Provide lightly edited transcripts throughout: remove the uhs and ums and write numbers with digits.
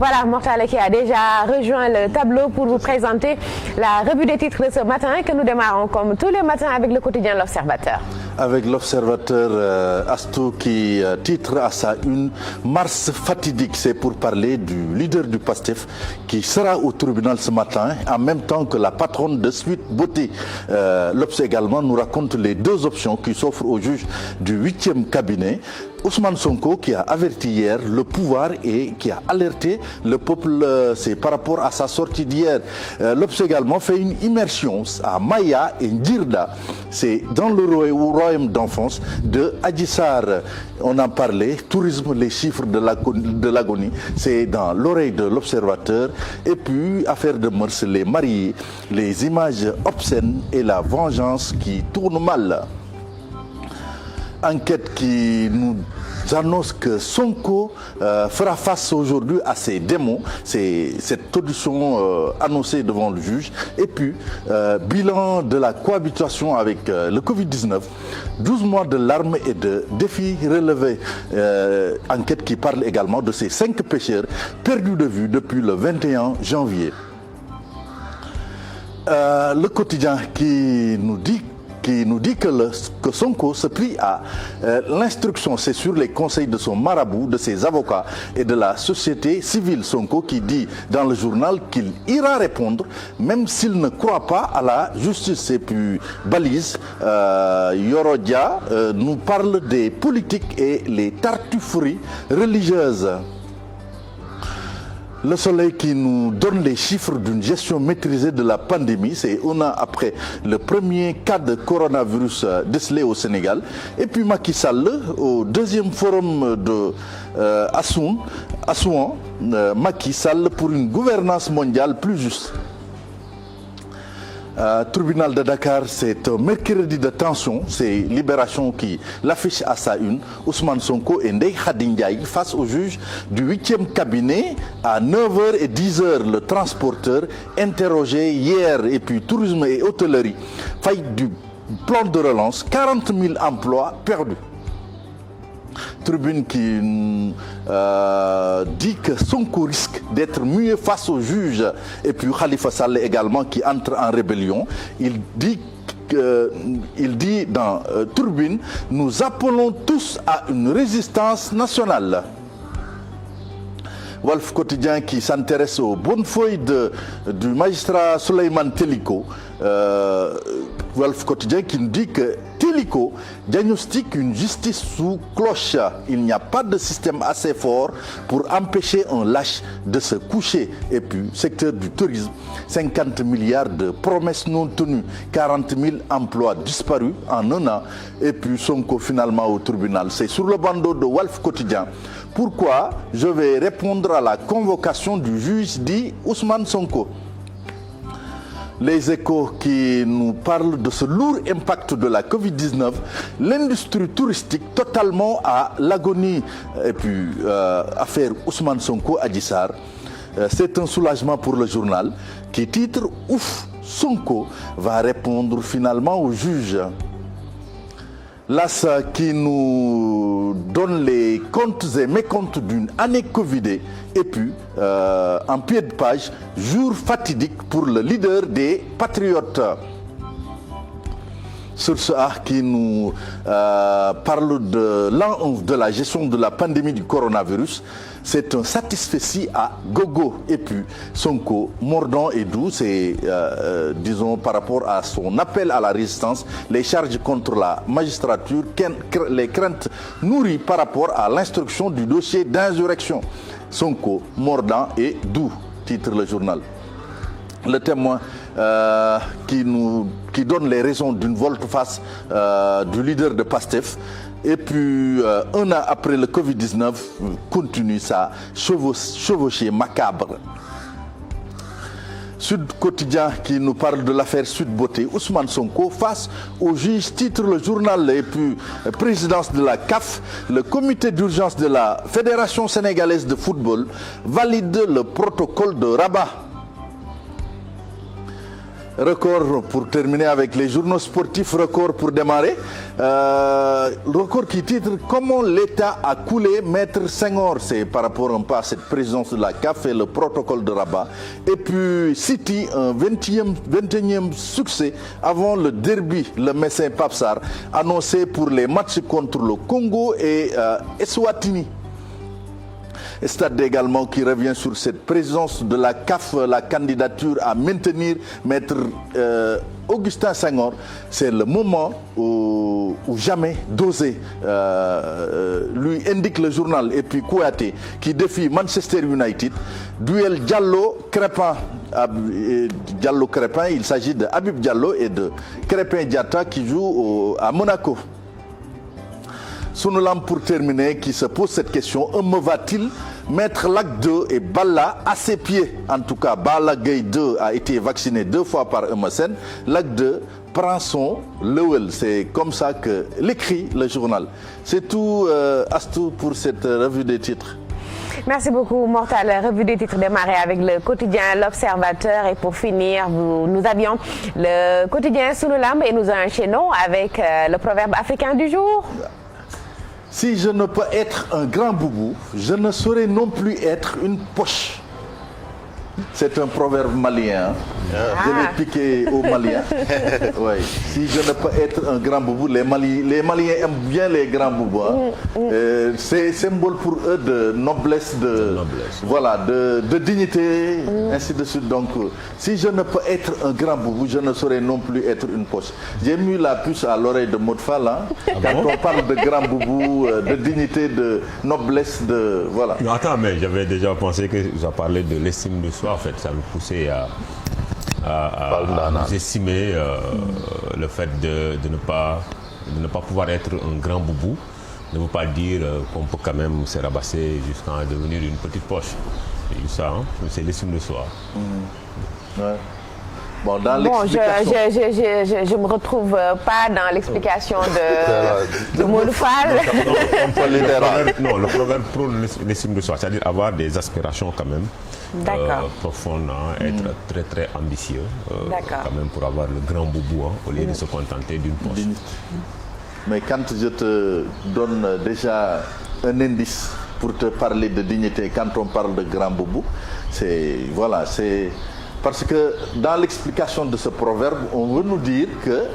Voilà, Mortale qui a déjà rejoint le tableau pour vous présenter la revue des titres de ce matin que nous démarrons comme tous les matins avec le quotidien L'Observateur. Avec l'Observateur, Astou qui titre à sa une Mars fatidique, c'est pour parler du leader du PASTEF qui sera au tribunal ce matin en même temps que la patronne de Sweet Beauté. L'Obs également nous raconte les deux options qui s'offrent au juge du 8e cabinet. Ousmane Sonko qui a averti hier le pouvoir et qui a alerté le peuple, c'est par rapport à sa sortie d'hier. L'Obs également fait une immersion à Maya et Ndjirda, c'est dans le royaume d'enfance de Adji Sarr. On en parlait, tourisme, les chiffres de l'agonie, c'est dans l'oreille de l'Observateur. Et puis, affaire de mœurs, les mariés, les images obscènes et la vengeance qui tourne mal. Enquête qui nous annonce que Sonko fera face aujourd'hui à ses démons. C'est cette audition annoncée devant le juge. Et puis, bilan de la cohabitation avec le Covid-19, 12 mois de larmes et de défis relevés. Enquête qui parle également de ces 5 pêcheurs perdus de vue depuis le 21 janvier. Le quotidien qui nous dit que Sonko se plie à l'instruction, c'est sur les conseils de son marabout, de ses avocats et de la société civile. Sonko qui dit dans le journal qu'il ira répondre même s'il ne croit pas à la justice. Et puis Balise, Yorodia nous parle des politiques et les tartufferies religieuses. Le Soleil qui nous donne les chiffres d'une gestion maîtrisée de la pandémie, c'est un an après le premier cas de coronavirus décelé au Sénégal. Et puis Macky Sall, au deuxième forum de Assouan, Macky Sall pour une gouvernance mondiale plus juste. Tribunal de Dakar, c'est un mercredi de tension, c'est Libération qui l'affiche à sa une. Ousmane Sonko et Ndeye Khady Ndiaye face au juge du 8e cabinet à 9h et 10h. Le transporteur interrogé hier. Et puis tourisme et hôtellerie, faillite du plan de relance, 40 000 emplois perdus. Tribune qui dit que Sonko risque d'être muet face au juge. Et puis Khalifa Sall également qui entre en rébellion. Il dit dans Tribune, nous appelons tous à une résistance nationale. Walf Quotidien qui s'intéresse aux bonnes feuilles du magistrat Souleymane Teliko. Walf Quotidien qui nous dit que Teliko diagnostique une justice sous cloche. Il n'y a pas de système assez fort pour empêcher un lâche de se coucher. Et puis, secteur du tourisme, 50 milliards de promesses non tenues, 40 000 emplois disparus en un an. Et puis, Sonko finalement au tribunal. C'est sur le bandeau de Walf Quotidien. Pourquoi je vais répondre à la convocation du juge dit Ousmane Sonko. Les Échos qui nous parlent de ce lourd impact de la Covid-19, l'industrie touristique totalement à l'agonie. Et puis, affaire Ousmane Sonko, Adji Sarr, c'est un soulagement pour le journal qui titre « Ouf, Sonko va répondre finalement au juge ». L'AS qui nous donne les comptes et mécomptes d'une année Covidée. Et puis, en pied de page, jour fatidique pour le leader des Patriotes. Source A qui nous parle de l'an 11 de la gestion de la pandémie du coronavirus. C'est un satisfait à gogo. Et puis Sonko, mordant et doux, c'est disons par rapport à son appel à la résistance, les charges contre la magistrature, les craintes nourries par rapport à l'instruction du dossier d'insurrection. Sonko, mordant et doux, titre le journal. Le Témoin qui donne les raisons d'une volte-face du leader de PASTEF. Et puis, un an après le Covid-19, continue sa chevauchée macabre. Sud Quotidien qui nous parle de l'affaire Sweet Beauté. Ousmane Sonko face au juge, titre le journal. Et puis, présidence de la CAF, le comité d'urgence de la Fédération sénégalaise de football valide le protocole de Rabat. Record pour terminer avec les journaux sportifs, record pour démarrer. Record qui titre comment l'État a coulé Maître Senghor. C'est par rapport un peu à cette présidence de la CAF et le protocole de Rabat. Et puis City, un 21e succès avant le derby, le Messin Pape Sarr, annoncé pour les matchs contre le Congo et Eswatini. Stade également qui revient sur cette présence de la CAF, la candidature à maintenir Maître Augustin Senghor. C'est le moment où jamais d'oser, lui indique le journal. Et puis Kouyaté qui défie Manchester United. Duel Diallo-Crépin. Diallo-Crépin, il s'agit de Habib Diallo et de Crépin Diatta qui jouent à Monaco. Sunulam pour terminer qui se pose cette question, me va-t-il mettre Lac 2 et Balla à ses pieds? En tout cas, Balla Gaye 2 a été vacciné 2 fois par Eumeu Sène. Lac 2 prend son Lewel. C'est comme ça que l'écrit le journal. C'est tout, Astou, pour cette revue des titres. Merci beaucoup, Mortal. Revue des titres démarrée avec le quotidien L'Observateur. Et pour finir, nous avions le quotidien Sunulam et nous enchaînons avec le proverbe africain du jour. Si je ne peux être un grand boubou, je ne saurais non plus être une poche. C'est un proverbe malien. Je l'ai piqué aux Maliens. Ouais. Si je ne peux être un grand boubou, les Maliens aiment bien les grands boubous. C'est symbole pour eux de noblesse, voilà, de dignité, ainsi de suite. Donc, si je ne peux être un grand boubou, je ne saurais non plus être une poche. J'ai mis la puce à l'oreille de Modfal, quand on parle de grand boubou, de dignité, de noblesse, de voilà. Mais attends, mais j'avais déjà pensé que vous avez parlé de l'estime de soi. En fait, ça me poussait à nous estimer le fait de ne pas pouvoir être un grand boubou ne veut pas dire qu'on peut quand même se rabasser jusqu'à devenir une petite poche. C'est ça, c'est l'estime de soi. Ouais. Bon, dans l'explication... je me retrouve pas dans l'explication de Modfal. Non, le proverbe prône l'estime de soi, c'est-à-dire avoir des aspirations quand même profondes, être très très ambitieux, quand même pour avoir le grand boubou au lieu de se contenter d'une poche. Mais quand je te donne déjà un indice pour te parler de dignité, quand on parle de grand boubou, c'est voilà, c'est parce que dans l'explication de ce proverbe, on veut nous dire que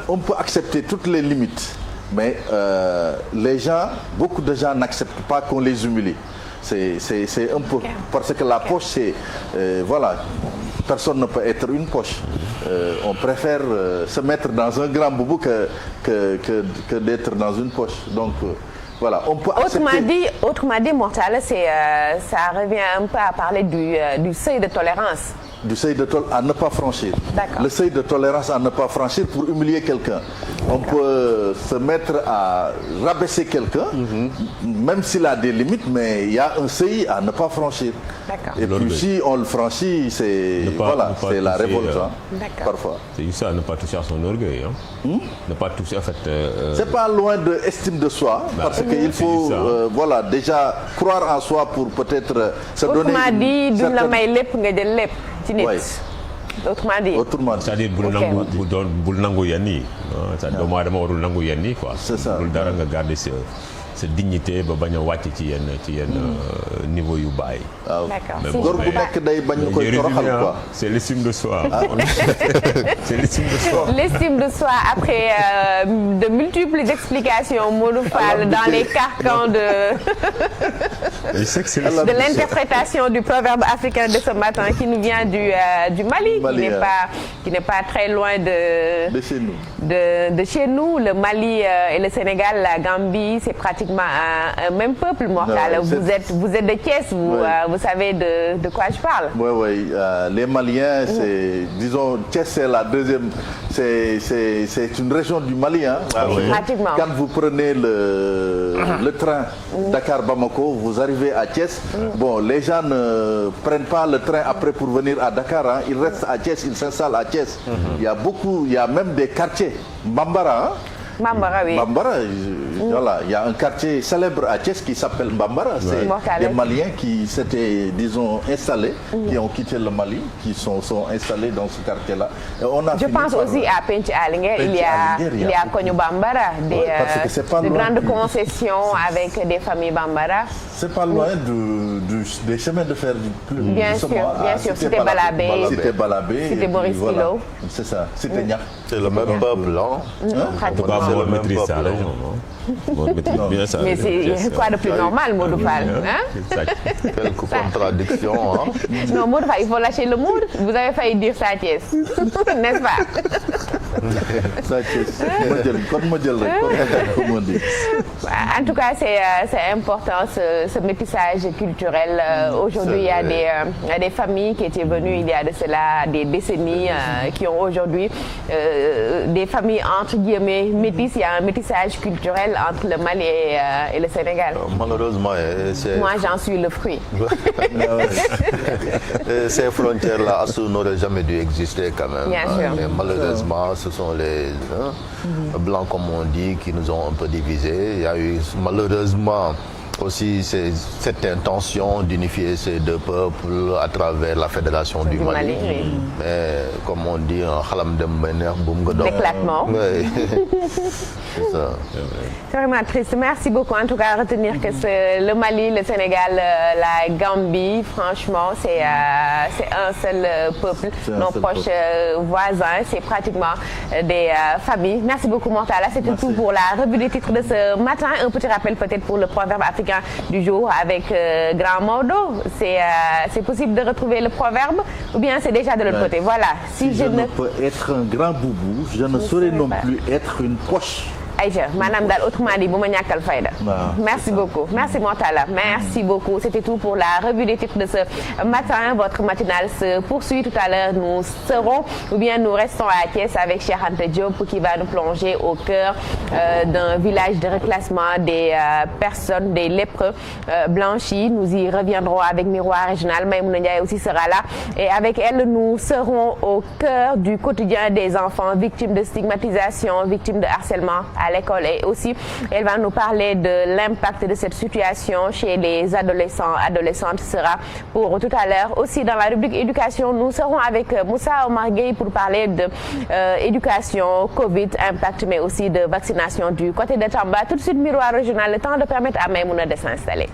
on peut accepter toutes les limites, mais les gens, beaucoup de gens n'acceptent pas qu'on les humilie. C'est un peu parce que la poche, c'est voilà, personne ne peut être une poche. On préfère se mettre dans un grand boubou que d'être dans une poche. Donc voilà, on peut accepter... Autrement dit, Mortal, ça revient un peu à parler du seuil de tolérance. Du seuil de tolérance à ne pas franchir. Le seuil de tolérance à ne pas franchir pour humilier quelqu'un. On peut se mettre à rabaisser quelqu'un, même s'il a des limites, mais il y a un seuil à ne pas franchir. Et puis si on le franchit, c'est voilà, c'est la révolte, parfois. C'est ça, ne pas toucher à son orgueil. Ne pas toucher, en fait... C'est pas loin de l'estime de soi, parce qu'il faut voilà, déjà croire en soi pour peut-être se donner... Autrement dit, d'une la may lépp nga jël lépp ci nit. Autrement dit. C'est-à-dire bul nangu yenn yi. Doomu aadama warul nangu yenn yi, quoi. C'est ça. Bul dara nga garder sa dignité ba bañ a wàcc ci yenn niveau yu bàyyi. D'accord. Góor bu nekk day bañ ñu koy toroxal, quoi. C'est l'estime de soi. C'est l'estime de soi. L'estime de soi après de multiples explications, Modfal, dans les carcans de l'interprétation du proverbe africain de ce matin qui nous vient du Mali, qui n'est pas très loin de chez nous. Le Mali et le Sénégal, la Gambie, c'est pratiquement un même peuple, Mortal. Vous êtes de Thiès, vous savez de quoi je parle. Oui. Les Maliens, disons, Thiès, c'est la deuxième, c'est une région du Mali. Pratiquement. Quand vous prenez le train Dakar-Bamako, vous arrivez à Thiès. Bon, les gens ne prennent pas le train après pour venir à Dakar. Ils restent à Thiès, ils s'installent à Thiès. Il y a même des quartiers, Bambara, Bambara, oui. Bambara, voilà, il y a un quartier célèbre à Thiès qui s'appelle Bambara. C'est des Maliens qui s'étaient, disons, installés, qui ont quitté le Mali, qui sont installés dans ce quartier-là. Je pense aussi à Pench Alinger, il y a Konyo Bambara, de grandes concessions avec des familles Bambara. C'est pas loin des chemins de fer. Bien sûr, c'était Balabé. C'était Balabé. C'était Boris Kilo. C'est ça, c'était Niak. C'est le même peuple, hein? En tout cas, on maîtrise sa région, non? On maîtrise bien sa région. Mais c'est quoi de plus normal, Modou Fall? Quelques contradictions, hein? Non, Modou Fall, il faut lâcher le mot. Vous avez failli dire Sa Thiès, n'est-ce pas? Sa Thiès. En tout cas, c'est important ce métissage culturel. Aujourd'hui, il y a des familles qui étaient venues il y a de cela des décennies, qui ont aujourd'hui des familles entre guillemets métisses. Il y a un métissage culturel entre le Mali et le Sénégal. Malheureusement, moi j'en suis le fruit. Ces frontières-là n'auraient jamais dû exister quand même. Bien sûr. Mais malheureusement, ce sont les blancs, comme on dit, qui nous ont un peu divisés. Il y a eu malheureusement aussi cette intention d'unifier ces deux peuples à travers la fédération du Mali. Oui. Mais comme on dit, l'éclatement. Oui. C'est ça. C'est vraiment triste. Merci beaucoup. En tout cas, à retenir que le Mali, le Sénégal, la Gambie, franchement, c'est un seul peuple. Nos proches voisins, c'est pratiquement des familles. Merci beaucoup, Mortala. C'était tout pour la revue des titres de ce matin. Un petit rappel peut-être pour le proverbe africain du jour avec Grand Maodo. C'est possible de retrouver le proverbe ou bien c'est déjà de l'autre côté? Voilà. Si je ne peux être un grand boubou, je ne saurais non plus être une poche. Aïcha, madame Dal, autrement dit, merci beaucoup. Merci Mortala. Merci beaucoup. C'était tout pour la revue des titres de ce matin. Votre matinale se poursuit tout à l'heure. Nous restons à Thiès avec Cheikh Anta Diop qui va nous plonger au cœur d'un village de reclassement des personnes, des lépreux blanchis. Nous y reviendrons avec Miroir Régional. Maïmouna Ndiaye aussi sera là. Et avec elle, nous serons au cœur du quotidien des enfants victimes de stigmatisation, victimes de harcèlement à l'école, et aussi elle va nous parler de l'impact de cette situation chez les adolescentes. Sera pour tout à l'heure. Aussi dans la rubrique éducation, nous serons avec Moussa Omar Gueye pour parler de éducation, Covid, impact, mais aussi de vaccination du côté de Tamba. Tout de suite, Miroir Régional, le temps de permettre à Maïmouna de s'installer.